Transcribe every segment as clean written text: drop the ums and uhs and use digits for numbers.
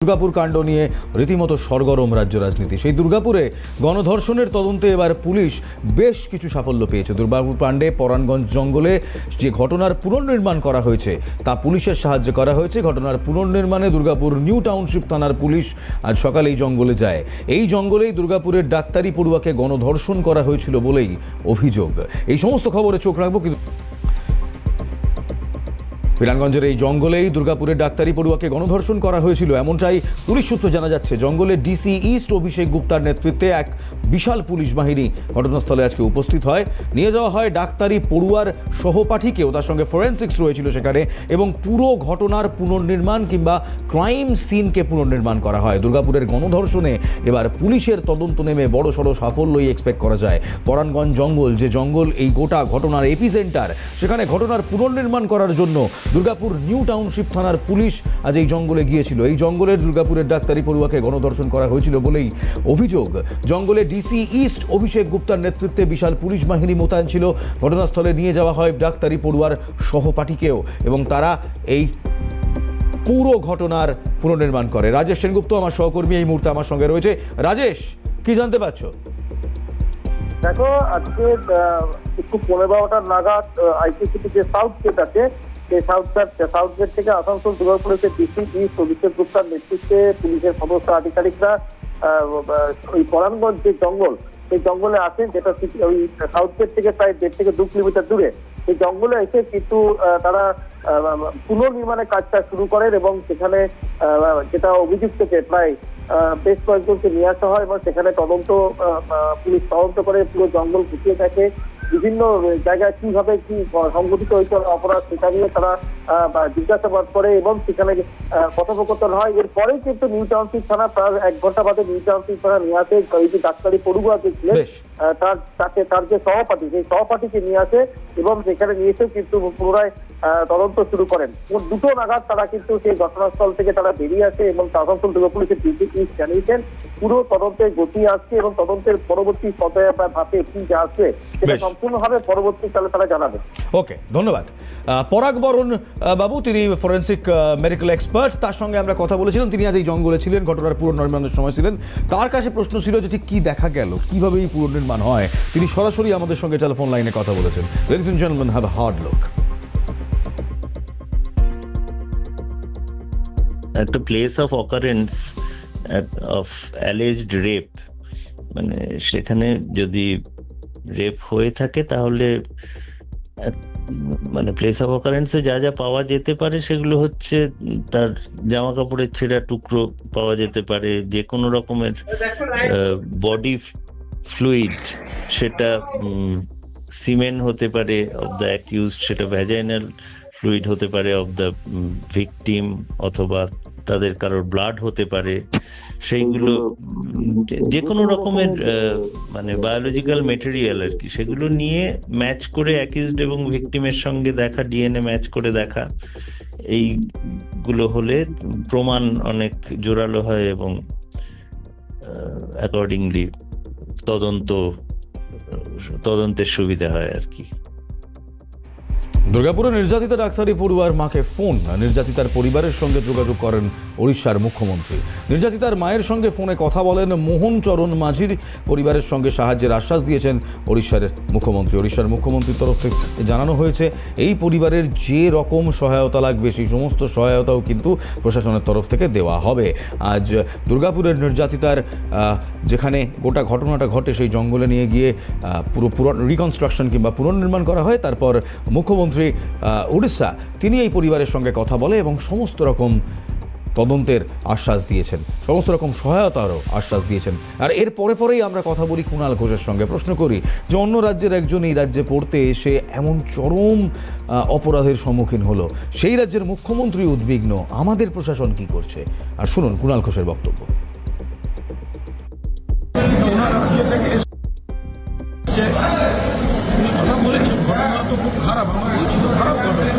দুর্গাপুর কাণ্ড নিয়ে রীতিমতো সরগরম রাজ্য রাজনীতি। সেই দুর্গাপুরে গণধর্ষণের তদন্তে এবার পুলিশ বেশ কিছু সাফল্য পেয়েছে। দুর্গাপুর কাণ্ডে পরাণগঞ্জ জঙ্গলে যে ঘটনার পুনর্নির্মাণ করা হয়েছে তা পুলিশের সাহায্যে করা হয়েছে। ঘটনার পুনর্নির্মাণে দুর্গাপুর নিউ টাউনশিপ থানার পুলিশ আজ সকালে এই জঙ্গলে যায়। এই জঙ্গলেই দুর্গাপুরের ডাক্তারি পড়ুয়াকে গণধর্ষণ করা হয়েছিল বলেই অভিযোগ। এই সমস্ত খবরে চোখ রাখবো। কিন্তু পরাণগঞ্জের এই জঙ্গলেই দুর্গাপুরের ডাক্তারি পড়ুয়াকে গণধর্ষণ করা হয়েছিল এমনটাই পুলিশ সূত্র জানা যাচ্ছে। জঙ্গলে ডিসি ইস্ট অভিষেক গুপ্তার নেতৃত্বে এক বিশাল পুলিশ বাহিনী ঘটনাস্থলে আজকে উপস্থিত হয়। নিয়ে যাওয়া হয় ডাক্তারি পড়ুয়ার সহপাঠীকেও, তার সঙ্গে ফরেন্সিক্স রয়েছিল সেখানে, এবং পুরো ঘটনার পুনর্নির্মাণ কিংবা ক্রাইম সিনকে পুনর্নির্মাণ করা হয়। দুর্গাপুরের গণধর্ষণে এবার পুলিশের তদন্ত নেমে বড়সড় সাফল্যই এক্সপেক্ট করা যায়। পরাণগঞ্জ জঙ্গল, যে জঙ্গল এই গোটা ঘটনার এপিসেন্টার, সেখানে ঘটনার পুনর্নির্মাণ করার জন্য দুর্গাপুর নিউ টাউনশিপ থানার পুলিশ আজ এই জঙ্গলে গিয়েছিল। এই জঙ্গলের দুর্গাপুরের ডাক্তারি পড়ুয়াকে গণধর্ষণ করা হয়েছিল বলেই অভিযোগ। জঙ্গলে ডিসি ইস্ট অভিষেক গুপ্তার নেতৃত্বে বিশাল পুলিশ বাহিনী মোতায়েন ছিল। ঘটনাস্থলে নিয়ে যাওয়া হয় ডাক্তারি পড়ুয়ার সহপাঠীকেও, এবং তারা এই পুরো ঘটনার পুনর্নির্মাণ করে। রাজেশ সেনগুপ্ত আমার সহকর্মী এই মুহূর্তে আমার সঙ্গে রয়েছে। রাজেশ, কি জানতে পারছো? দেখো, আজকে একটু 15-12টার নাগাদ আইসিসিটি যে সাউথ গেট আছে, সেই সাউথ গেট থেকে আসানসোল দুর্গাপুর পুলিশের ডিসি ইস্ট অভিষেক গুপ্তার নেতৃত্বে পুলিশের সদস্য আধিকারিকরা ওই পরাণগঞ্জ যে জঙ্গল, সেই জঙ্গলে আসেন, যেটা ওই সাউথ গেট থেকে প্রায় 1.5 থেকে 2 কিলোমিটার দূরে। এই জঙ্গলে এসে কিন্তু তারা পুনর্নির্মাণের কাজটা শুরু করেন, এবং সেখানে যেটা অভিযুক্তকে প্রায় বেশ কয়েকজনকে নিয়ে আসা হয়, এবং সেখানে পুলিশ তদন্ত করে পুরো জঙ্গল ঘুরিয়ে দেখে বিভিন্ন জায়গায় কিভাবে কি সংঘটিত হয়েছে অপরাধ, সেটা নিয়ে তারা জিজ্ঞাসাবাদ করে এবং সেখানে কথোপকথন হয়। এরপরে কিন্তু নিউ টাউনশিপ থানা প্রায় 1 ঘন্টা বাদে নিউ টাউনশিপ থানা নিয়ে আসে এই যে ডাক্তারি পড়ুয়া যে ছিলেন তার যে সহপাঠী, সেই সহপাঠীকে নিয়ে আসে, এবং সেখানে নিয়ে এসে কিন্তু পুনরায় তদন্ত শুরু করেন। 2টো নাগাদ তারা কিন্তু সেই ঘটনাস্থল থেকে তারা বেরিয়ে আসে, এবং আসানসোল দুর্গাপুর পুলিশের ডিসি ইস্ট জানিয়েছেন পুরো তদন্তের গতি আসছে, এবং তদন্তের পরবর্তী পর্যায়ে ধাপে কি যা আসছে সেটা সম্পূর্ণভাবে পরবর্তীকালে তারা জানাবে। ওকে, ধন্যবাদ। পরাগ বরণ বাবু, তিনি ফরেন্সিক মেডিকেল এক্সপার্ট, তার সঙ্গে আমরা কথা বলেছিলাম। তিনি আজ এই জঙ্গলে ছিলেন, ঘটনার পুনর্নির্মাণের সময় ছিলেন। তার কাছে প্রশ্ন ছিল যে ঠিক কি দেখা গেল, কিভাবে এই পুনর্নির্মাণ হয়। তিনি সরাসরি আমাদের সঙ্গে টেলিফোন লাইনে কথা বলেছেন। Ladies and gentlemen, have a hard look. At the place of occurrence of alleged rape, মানে সেখানে যদি রেপ হয়ে থাকে তাহলে মানে প্লেস অফ অকারেন্সে যা যা পাওয়া যেতে পারে সেগুলো হচ্ছে তার জামা কাপড়ের ছেঁড়া টুকরো পাওয়া যেতে পারে, যে কোনো রকমের বডি ফ্লুইড, সেটা সিমেন হতে পারে অফ দ্য অ্যাকিউজড, সেটা ভ্যাজাইনাল ফ্লুইড হতে পারে অফ দ্য ভিকটিম, অথবা তাদের কারোর ব্লাড হতে পারে। সেইগুলো যে কোনো রকমের মানে বায়োলজিক্যাল মেটেরিয়াল আর কি, সেগুলো নিয়ে ম্যাচ করে অ্যাকিউজড এবং ভিকটিমের সঙ্গে দেখা, ডিএনএ ম্যাচ করে দেখা, এইগুলো হলে প্রমাণ অনেক জোরালো হয় এবং অ্যাকর্ডিংলি তদন্তের সুবিধা হয় আর কি। দুর্গাপুরে নির্যাতিতা ডাক্তারি পড়ুয়ার মাকে ফোন, নির্যাতিতার পরিবারের সঙ্গে যোগাযোগ করেন ওড়িশার মুখ্যমন্ত্রী। নির্যাতিতার মায়ের সঙ্গে ফোনে কথা বলেন মোহন চরণ মাঝির। পরিবারের সঙ্গে সাহায্যের আশ্বাস দিয়েছেন ওড়িশার মুখ্যমন্ত্রী। ওড়িশার মুখ্যমন্ত্রীর তরফ থেকে জানানো হয়েছে এই পরিবারের যে রকম সহায়তা লাগবে সেই সমস্ত সহায়তাও কিন্তু প্রশাসনের তরফ থেকে দেওয়া হবে। আজ দুর্গাপুরের নির্যাতিতার যেখানে গোটা ঘটনাটা ঘটে সেই জঙ্গলে নিয়ে গিয়ে পুরো রিকনস্ট্রাকশন কিংবা পুনর্নির্মাণ করা হয়। তারপর মুখ্যমন্ত্রী উড়িষ্যা তিনি এই পরিবারের সঙ্গে কথা বলে এবং সমস্ত রকম তদন্তের আশ্বাস দিয়েছেন, সমস্ত রকম সহায়তারও আশ্বাস দিয়েছেন। আর এর পরেই আমরা কথা বলি কুণাল ঘোষের সঙ্গে। প্রশ্ন করি যে অন্য রাজ্যের একজন এই রাজ্যে পড়তে এসে এমন চরম অপরাধের সম্মুখীন হলো, সেই রাজ্যের মুখ্যমন্ত্রী উদ্বিগ্ন, আমাদের প্রশাসন কি করছে? আর শুনুন কুণাল ঘোষের বক্তব্য। ঘটনা তো খুব খারাপ, আমার বলছিল খারাপ ঘটনা,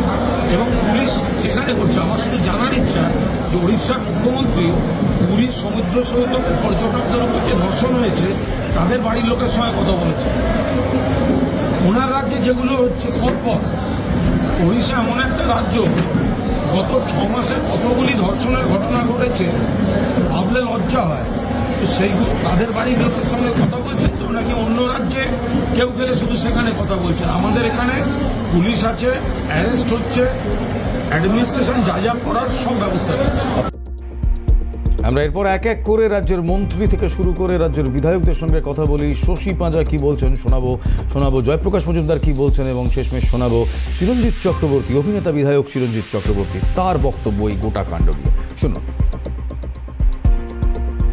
এবং পুলিশ এখানে করছে। আমার শুধু জানার ইচ্ছা যে উড়িষ্যার মুখ্যমন্ত্রী পুরীর সমুদ্র সৈকত পর্যটকদের উপর যে ধর্ষণ হয়েছে তাদের বাড়ির লোকের সঙ্গে কথা বলেছে। ওনার রাজ্যে যেগুলো হচ্ছে পরপর, উড়িষ্যা এমন একটা রাজ্য গত 6 মাসে কতগুলি ধর্ষণের ঘটনা ঘটেছে, ভাবলে লজ্জা হয়। তো সেইগুলো তাদের বাড়ির লোকের সঙ্গে কথা বলছেন তো, নাকি অন্য রাজ্যে কেউ গেলে শুধু সেখানে কথা বলছেন? আমাদের এখানে পুলিশ আছে, অ্যারেস্ট হচ্ছে, অ্যাডমিনিস্ট্রেশন যা যা করার সব ব্যবস্থা করছে। আমরা এরপর এক এক করে রাজ্যের মন্ত্রী থেকে শুরু করে রাজ্যের বিধায়কদের সঙ্গে কথা বলি। শশী পাঁজা কি বলছেন শোনাবো জয়প্রকাশ মজুমদার কি বলছেন, এবং শেষমেশ শোনাবো চিরঞ্জিত চক্রবর্তী, অভিনেতা বিধায়ক চিরঞ্জিত চক্রবর্তী, তার বক্তব্য এই গোটা কাণ্ড নিয়ে। শুনুন।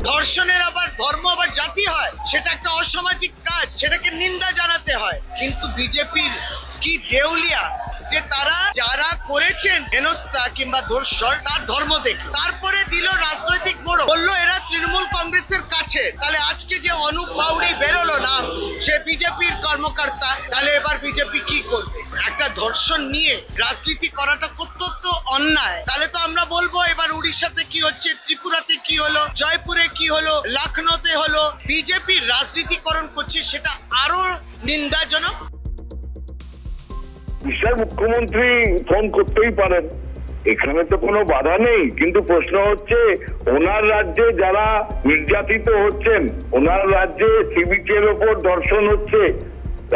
ধর্ষণের আবার ধর্ম আবার জাতি হয়, সেটা একটা অসামাজিক কাজ, সেটাকে নিন্দা জানাতে হয়। কিন্তু বিজেপির কি দেউলিয়া যে তারা যারা করেছেন হেনস্থা কিংবা ধর্ষণ তার ধর্ম দেখে তারপরে দিল রাজনৈতিক মোড়, বললো এরা তৃণমূল কংগ্রেসের কাছে। তাহলে আজকে যে অনুপ বাউরি বেরোলো না, সে বিজেপির কর্মকর্তা, তাহলে এবার বিজেপি কি করবে? একটা ধর্ষণ নিয়ে রাজনীতি করাটা অত্যন্ত অন্যায়। তাহলে তো আমরা বলবো এবার উড়িষ্যাতে কি হচ্ছে, ত্রিপুরাতে কি হলো, জয়পুরে কি হলো, লখনৌতে হলো, বিজেপির রাজনীতিকরণ করছে, সেটা আরো নিন্দাজনক। উড়িষ্যার মুখ্যমন্ত্রী ফোন করতেই পারেন, এখানে তো কোনো বাধা নেই। কিন্তু প্রশ্ন হচ্ছে, ওনার রাজ্যে যারা নির্যাতিত হচ্ছেন, ওনার রাজ্যে সিভিকের ওপর ধর্ষণ হচ্ছে,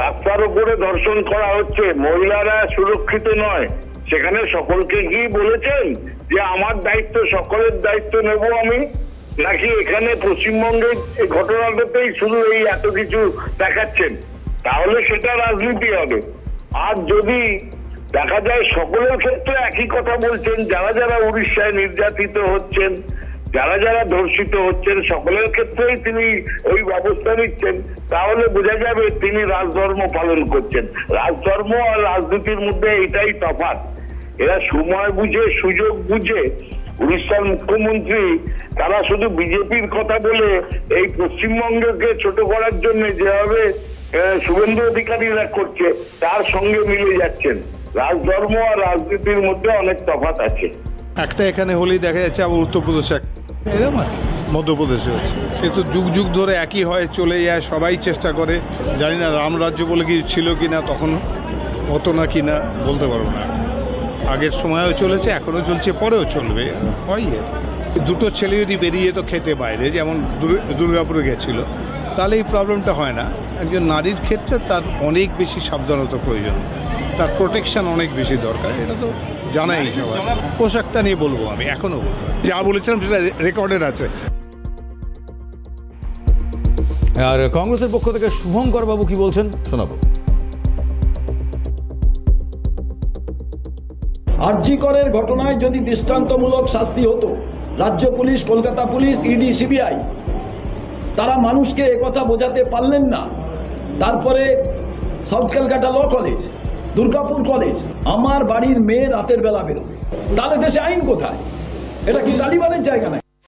রাস্তার উপরে ধর্ষণ করা হচ্ছে, মহিলারা সুরক্ষিত নয়, সেখানে সকলকে গিয়ে বলেছেন যে আমার দায়িত্ব, সকলের দায়িত্ব নেব আমি? নাকি এখানে পশ্চিমবঙ্গের এই ঘটনাটাতেই শুধু এই এত কিছু দেখাচ্ছেন? তাহলে সেটা রাজনীতি হবে। আর যদি দেখা যায় সকলের ক্ষেত্রে একই কথা বলছেন, যারা যারা উড়িষ্যায় নির্যাতিত হচ্ছেন, যারা যারা ধর্ষিত হচ্ছেন, সকলের ক্ষেত্রেই তিনি ওই ব্যবস্থা নিচ্ছেন, তাহলে বোঝা যাবে তিনি রাজধর্ম পালন করছেন। রাজধর্ম আর রাজনীতির মধ্যে এটাই তফাৎ। এরা সময় বুঝে, সুযোগ বুঝে, উড়িষ্যার মুখ্যমন্ত্রী তারা শুধু বিজেপির কথা বলে এই পশ্চিমবঙ্গকে ছোট করার জন্য যেভাবে শুভেন্দু অধিকারীরা করছে, তার সঙ্গে মিলে যাচ্ছেন। রাজধর্ম আর রাজনীতির মধ্যে অনেক তফাৎ আছে। একটা এখানে হলেই দেখা যাচ্ছে আবার উত্তরপ্রদেশে এরকম আর মধ্যপ্রদেশে হচ্ছে। কিন্তু যুগ যুগ ধরে একই হয়, চলে যায়, সবাই চেষ্টা করে। জানি না রামরাজ্য বলে কি ছিল কি না, তখন হতো না কি না বলতে পারবো না। আগের সময়ও চলেছে, এখনও চলছে, পরেও চলবে। হয় দুটো ছেলে যদি বেরিয়ে তো খেতে বাইরে, যেমন দুর্গাপুরে গেছিল, তাহলে এই প্রবলেমটা হয় না। একজন নারীর ক্ষেত্রে তার অনেক বেশি সাবধানতা প্রয়োজন, তার প্রোটেকশন অনেক বেশি দরকার। এটা তো জানাই সবাই। পোশাকটা নিয়ে বলবো, আমি এখনও বলবো, যা বলেছিলাম সেটা রেকর্ডেড আছে। আর কংগ্রেসের পক্ষ থেকে শুভঙ্কর বাবু কি বলছেন শোনাবো। আরজি করের ঘটনায় যদি দৃষ্টান্তমূলক শাস্তি হতো, রাজ্য police, Kolkata police, ED, CBI, তারা মানুষকে একথা বোঝাতে পারলেন না। তারপরে south Calcutta law college, Durgapur college, আমার বাড়ির মেয়ে রাতের বেলা বেরোবে, তাহলে দেশে আইন কোথায়? এটা কি তালিবানের জায়গা নাকি?